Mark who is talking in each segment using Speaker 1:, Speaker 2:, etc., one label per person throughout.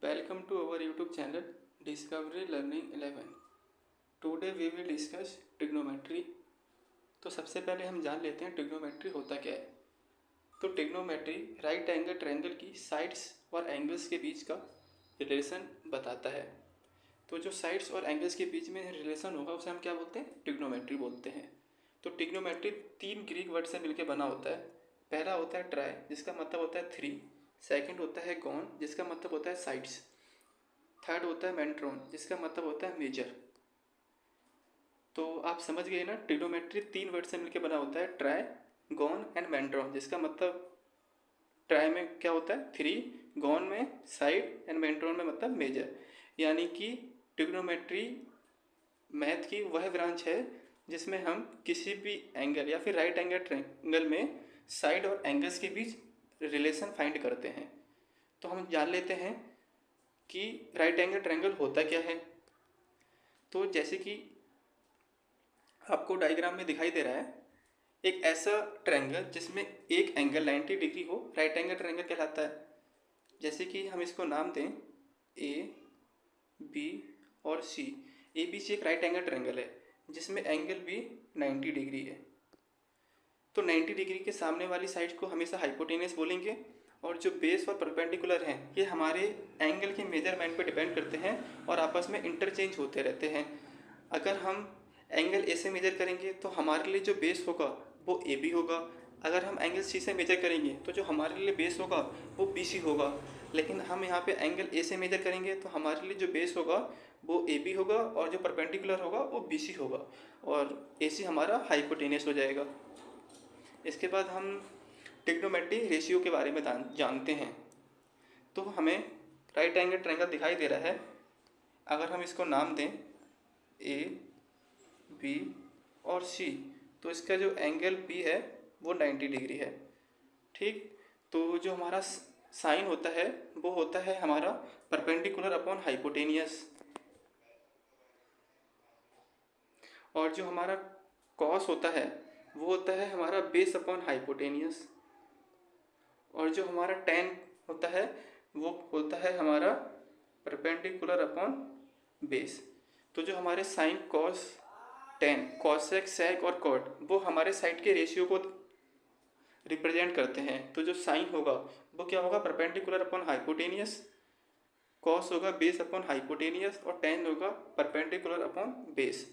Speaker 1: Welcome to our YouTube channel Discovery Learning 11. Today we will discuss trigonometry. तो सबसे पहले हम जान लेते हैं ट्रिग्नोमेट्री होता क्या है। तो ट्रिग्नोमेट्री राइट एंगल ट्रायंगल की साइड्स और एंगल्स के बीच का रिलेशन बताता है। तो जो साइड्स और एंगल्स के बीच में रिलेशन होगा उसे हम क्या बोलते हैं, ट्रिग्नोमेट्री बोलते हैं। तो ट्रिग्नोमेट्री 3 ग्रीक वर्ड से मिलकर बना होता है। पहला होता है ट्राई, जिसका मतलब होता है 3। सेकंड होता है गॉन, जिसका मतलब होता है साइड्स। थर्ड होता है मेंट्रॉन, जिसका मतलब होता है मेजर। तो आप समझ गए ना, ट्रिग्नोमेट्री 3 वर्ड से मिलकर बना होता है, ट्राई, गॉन एंड मेंट्रॉन। जिसका मतलब ट्राई में क्या होता है 3, गॉन में साइड एंड मेंट्रॉन में मतलब मेजर। यानी कि ट्रिग्नोमेट्री मैथ की वह ब्रांच है जिसमें हम किसी भी एंगल या फिर राइट एंगल ट्रायंगल में साइड और एंगल्स के बीच रिलेशन फाइंड करते हैं। तो हम जान लेते हैं कि राइट एंगल ट्रायंगल होता क्या है। तो जैसे कि आपको डायग्राम में दिखाई दे रहा है, एक ऐसा ट्रायंगल जिसमें एक एंगल 90 डिग्री हो, राइट एंगल ट्रायंगल कहलाता है। जैसे कि हम इसको नाम दें ए, बी और सी। ए बी सी एक राइट एंगल ट्रायंगल है जिसमें एंगल भी 90 डिग्री है। तो 90 डिग्री के सामने वाली साइड को हमेशा हाइपोटेनस बोलेंगे, और जो बेस और परपेंडिकुलर हैं ये हमारे एंगल के मेजरमेंट पर डिपेंड करते हैं और आपस में इंटरचेंज होते रहते हैं। अगर हम एंगल ए से मेजर करेंगे तो हमारे लिए जो बेस होगा वो ए बी होगा। अगर हम एंगल सी से मेजर करेंगे तो जो हमारे लिए बेस होगा वो बी सी होगा। लेकिन हम यहाँ पे एंगल ए से मेजर करेंगे तो हमारे लिए जो बेस होगा वो ए बी होगा और जो परपेंडिकुलर होगा वो बी सी होगा, और ए सी हमारा हाइपोटेनियस हो जाएगा। इसके बाद हम ट्रिग्नोमेट्री रेशियो के बारे में जानते हैं। तो हमें राइट एंगल ट्रायंगल दिखाई दे रहा है। अगर हम इसको नाम दें ए, बी और सी, तो इसका जो एंगल बी है वो 90 डिग्री है। ठीक, तो जो हमारा साइन होता है वो होता है हमारा परपेंडिकुलर अपॉन हाइपोटेनियस, और जो हमारा कॉस होता है वो होता है हमारा बेस अपॉन हाइपोटेनियस, और जो हमारा टेन होता है वो होता है हमारा परपेंडिकुलर अपॉन बेस। तो जो हमारे sine cos tan cosec sec और कॉट वो हमारे साइड के रेशियो को रिप्रेजेंट करते हैं। तो जो साइन होगा वो क्या होगा, परपेंडिकुलर अपॉन हाइपोटेनियस, कॉस होगा बेस अपॉन हाइपोटेनियस, और टेन होगा परपेंडिकुलर अपॉन बेस।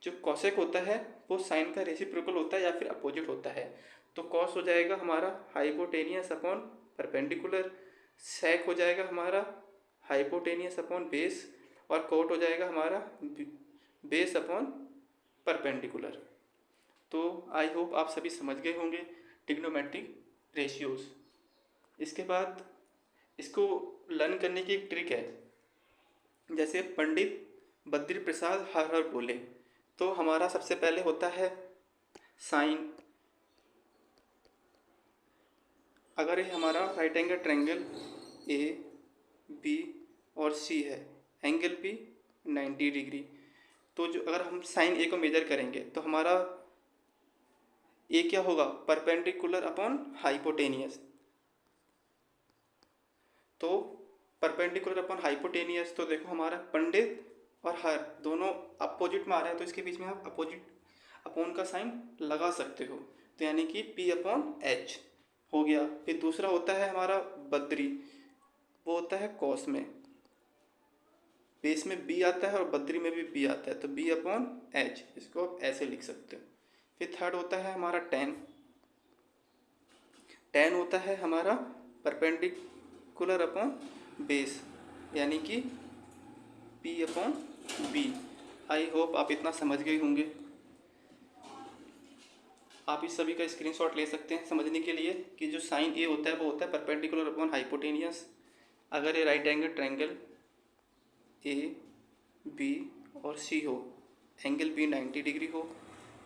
Speaker 1: जो कॉसेक होता है वो साइन का रेसिप्रोकल होता है या फिर अपोजिट होता है। तो कॉस हो जाएगा हमारा हाइपोटेनियस अपॉन परपेंडिकुलर, सेक हो जाएगा हमारा हाइपोटेनियस अपॉन बेस, और कोट हो जाएगा हमारा बेस अपॉन परपेंडिकुलर। तो आई होप आप सभी समझ गए होंगे ट्रिग्नोमेट्रिक रेशियोज। इसके बाद इसको लर्न करने की एक ट्रिक है। जैसे पंडित बद्री प्रसाद हर हर बोले, तो हमारा सबसे पहले होता है साइन। अगर ये हमारा right angle triangle A, B और सी है, एंगल भी 90 डिग्री, तो जो अगर हम साइन ए को मेजर करेंगे तो हमारा ए क्या होगा, परपेंडिकुलर अपॉन हाइपोटेनियस। तो परपेंडिकुलर अपॉन हाइपोटेनियस, तो देखो हमारा पंडित और हर दोनों अपोजिट में आ रहा है, तो इसके बीच में आप अपोजिट अपॉन का साइन लगा सकते हो। तो यानी कि पी अपॉन एच हो गया। फिर दूसरा होता है हमारा बद्री, वो होता है कॉस में, बेस में बी आता है और बद्री में भी बी आता है, तो बी अपॉन एच, इसको आप ऐसे लिख सकते हो। फिर थर्ड होता है हमारा टेन। टेन होता है हमारा परपेंडिकुलर अपॉन बेस, यानी कि P upon B. I hope आप इतना समझ गए होंगे। आप इस सभी का स्क्रीनशॉट ले सकते हैं समझने के लिए कि जो साइन ए होता है वो होता है परपेंडिकुलर अपॉन हाइपोटेनियस। अगर ये right angle triangle A, B और सी हो, एंगल बी 90 डिग्री हो,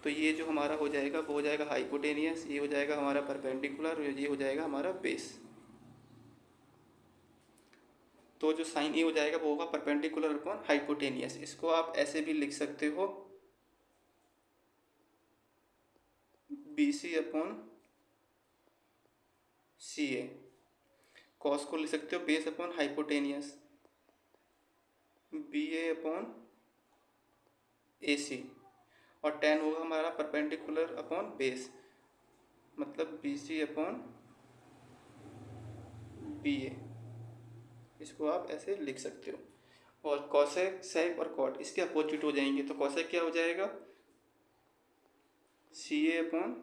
Speaker 1: तो ये जो हमारा हो जाएगा वो हो जाएगा हाइपोटेनियस, ये हो जाएगा हमारा परपेंडिकुलर, और ये हो जाएगा हमारा बेस। तो जो साइन ए हो जाएगा वो होगा परपेंडिकुलर अपॉन हाइपोटेनियस। इसको आप ऐसे भी लिख सकते हो, बी सी अपॉन सी ए। कॉस को लिख सकते हो base upon hypotenuse, B A upon A सी, और tan होगा हमारा परपेंडिकुलर अपॉन बेस, मतलब बी सी अपॉन बी ए। इसको आप ऐसे लिख सकते हो। और कॉसेक, सेक और कॉट इसके अपोजिट हो जाएंगे, तो कॉसेक क्या हो जाएगा, सी ए अपॉन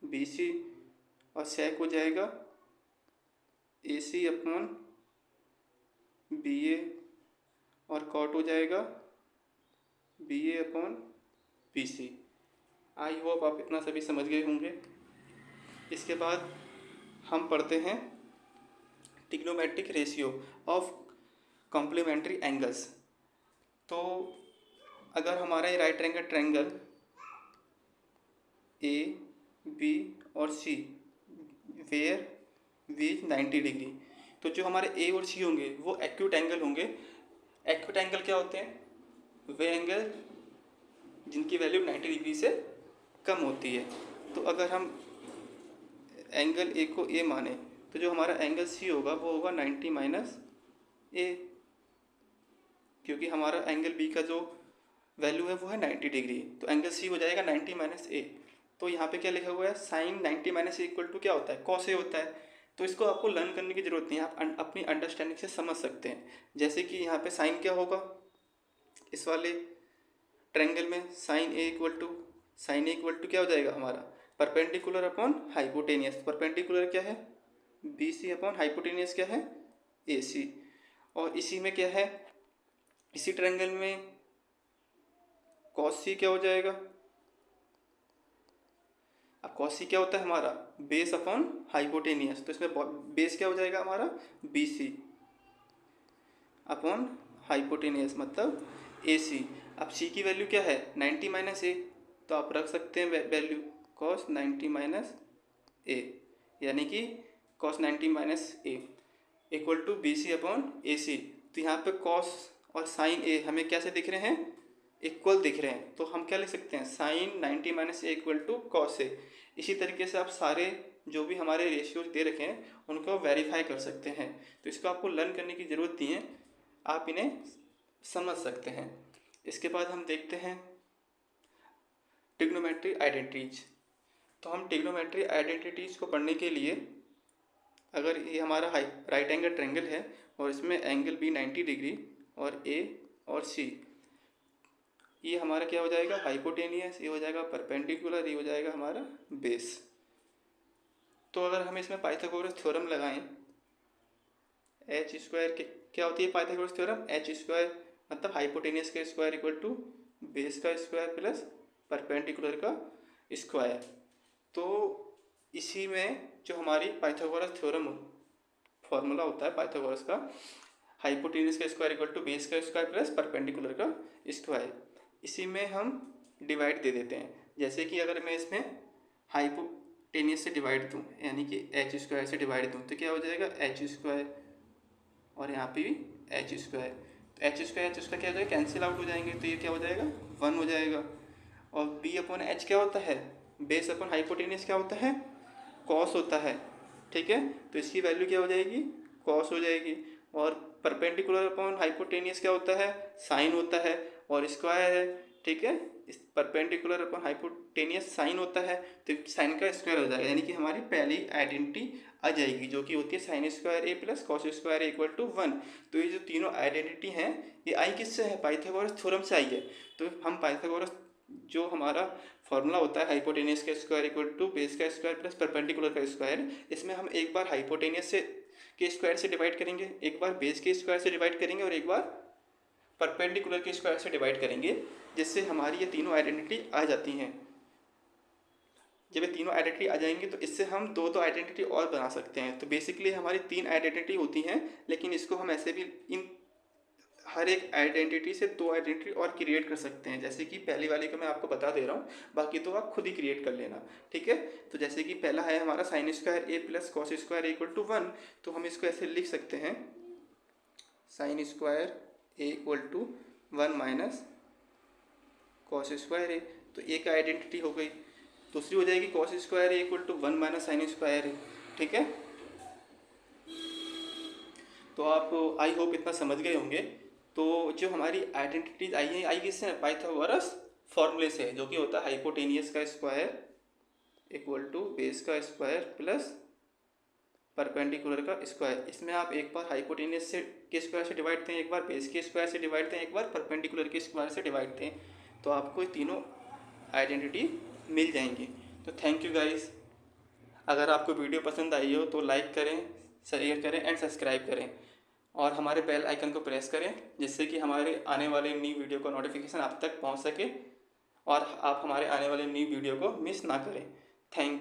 Speaker 1: बी सी, और सेक हो जाएगा ए सी अपॉन बी ए, और कॉट हो जाएगा B A upon B C. I hope आप इतना सभी समझ गए होंगे। इसके बाद हम पढ़ते हैं trigonometric ratio of complementary angles. तो अगर हमारा ये right angle triangle A B और सी वेयर विथ 90 डिग्री, तो जो हमारे ए और सी होंगे वो एक्यूट एंगल होंगे। एक्यूट एंगल क्या होते हैं, वे एंगल जिनकी वैल्यू 90 डिग्री से कम होती है। तो अगर हम एंगल ए को ए माने तो जो हमारा एंगल सी होगा वो होगा 90 माइनस ए, क्योंकि हमारा एंगल बी का जो वैल्यू है वो है 90 डिग्री, तो एंगल सी हो जाएगा 90 माइनस ए। तो यहाँ पे क्या लिखा हुआ है, sine 90 minus A equal to क्या होता है, कॉस ए होता है। तो इसको आपको लर्न करने की जरूरत नहीं है, आप अपनी अंडरस्टैंडिंग से समझ सकते हैं। जैसे कि यहाँ पे साइन क्या होगा, इस वाले ट्रायंगल में साइन ए इक्वल टू क्या हो जाएगा हमारा, परपेंडिकुलर अपॉन हाइपोटेनियस। परपेंडिकुलर क्या है, बी सी अपॉन हाइपोटेनियस क्या है, ए सी। और इसी में क्या है, इसी ट्रायंगल में कॉस सी क्या हो जाएगा, अब कॉस सी क्या होता है हमारा, बेस अपॉन हाइपोटेनियस। तो इसमें बेस क्या हो जाएगा हमारा, बी सी अपॉन हाइपोटेनियस मतलब ए सी। अब सी की वैल्यू क्या है, 90 माइनस ए, तो आप रख सकते हैं वैल्यू कॉस 90 माइनस ए, यानी कि cos 90 minus A equal to B C upon A C. तो यहाँ पे कॉस और साइन ए हमें कैसे दिख रहे हैं, इक्वल दिख रहे हैं। तो हम क्या लिख सकते हैं, sine 90 minus A equal to cos A. इसी तरीके से आप सारे जो भी हमारे रेशियोज दे रखे हैं उनको वेरीफाई कर सकते हैं। तो इसको आपको लर्न करने की ज़रूरत नहीं है, आप इन्हें समझ सकते हैं। इसके बाद हम देखते हैं ट्रिग्नोमेट्री आइडेंटिटीज। तो हम ट्रिग्नोमेट्री आइडेंटिटीज को पढ़ने के लिए, अगर ये हमारा राइट एंगल ट्रायंगल है और इसमें एंगल बी 90 डिग्री और ए और सी, ये हमारा क्या हो जाएगा, हाइपोटेनियस, ये हो जाएगा परपेंडिकुलर, ये हो जाएगा हमारा बेस। तो अगर हम इसमें पाइथागोरस थ्योरम लगाएं, एच स्क्वायर के क्या होती है पाइथागोरस थ्योरम, एच स्क्वायर मतलब हाइपोटेनियस का स्क्वायर इक्वल टू बेस का स्क्वायर प्लस परपेंडिकुलर का स्क्वायर। तो इसी में जो हमारी पाइथागोरस थ्योरम फॉर्मूला होता है पाइथागोरस का, हाइपोटेनियस का स्क्वायर इक्वल टू बेस का स्क्वायर प्लस परपेंडिकुलर का स्क्वायर, इसी में हम डिवाइड दे देते हैं। जैसे कि अगर मैं इसमें हाइपोटेनियस से डिवाइड दूँ, यानी कि एच स्क्वायर से डिवाइड दूँ, तो क्या हो जाएगा, एच स्क्वायर, और यहाँ पे भी एच स्क्वायर। तो एच स्क्वायर क्या हो जाएगा, कैंसिल आउट हो जाएंगे, तो ये क्या हो जाएगा, 1 हो जाएगा। और बी अपॉन एच क्या होता है, बेस अपॉन हाइपोटेनियस क्या होता है, कॉस होता है, ठीक है। तो इसकी वैल्यू क्या हो जाएगी, कॉस हो जाएगी। और परपेंडिकुलर अपॉन हाइपोटेनियस क्या होता है, साइन होता है, और स्क्वायर है, ठीक है। इस परपेंडिकुलर अपॉन हाइपोटेनियस साइन होता है, तो साइन का स्क्वायर हो जाएगा, यानी कि हमारी पहली आइडेंटिटी आ जाएगी, जो कि होती है sine square A plus cos square A equal to 1। तो ये जो तीनों आइडेंटिटी हैं ये आई किससे है, पाइथागोरस थ्योरम से आई है। तो हम पाइथागोरस जो हमारा फॉर्मूला होता है हाइपोटेनियस का स्क्वायर इक्वल टू बेस का स्क्वायर प्लस परपेंडिकुलर का स्क्वायर, इसमें हम एक बार हाइपोटेनियस से के स्क्वायर से डिवाइड करेंगे, एक बार बेस के स्क्वायर से डिवाइड करेंगे, और एक बार परपेंडिकुलर के स्क्वायर से डिवाइड करेंगे, जिससे हमारी ये तीनों आइडेंटिटी आ जाती हैं। जब ये तीनों आइडेंटिटी आ जाएंगे तो इससे हम दो आइडेंटिटी और बना सकते हैं। तो बेसिकली हमारी 3 आइडेंटिटी होती हैं, लेकिन इसको हम ऐसे भी इन हर एक आइडेंटिटी से 2 आइडेंटिटी और क्रिएट कर सकते हैं। जैसे कि पहली वाली को मैं आपको बता दे रहा हूँ, बाकी तो आप खुद ही क्रिएट कर लेना, ठीक है। तो जैसे कि पहला है हमारा sine square A plus cos square equal to 1, तो हम इसको ऐसे लिख सकते हैं, sine square A equal to 1 minus cos square A. तो एक आइडेंटिटी हो गई। दूसरी हो जाएगी cos square A equal to 1 minus sine square A, ठीक है। तो आप आई होप इतना समझ गए होंगे। तो जो हमारी आइडेंटिटीज आई किससे, पाइथागोरस फॉर्मूले से, जो कि होता है हाइपोटेनियस का स्क्वायर इक्वल टू बेस का स्क्वायर प्लस परपेंडिकुलर का स्क्वायर। इसमें आप एक बार हाइपोटेनियस से के स्क्वायर से डिवाइड दें, एक बार बेस के स्क्वायर से डिवाइड दें, एक बार परपेंडिकुलर के स्क्वायर से डिवाइड दें, तो आपको तीनों आइडेंटिटी मिल जाएंगी। तो थैंक यू गाइस। अगर आपको वीडियो पसंद आई हो तो लाइक करें, शेयर करें एंड सब्सक्राइब करें, और हमारे बेल आइकन को प्रेस करें, जिससे कि हमारे आने वाले न्यू वीडियो का नोटिफिकेशन आप तक पहुंच सके और आप हमारे आने वाले न्यू वीडियो को मिस ना करें। Thank you.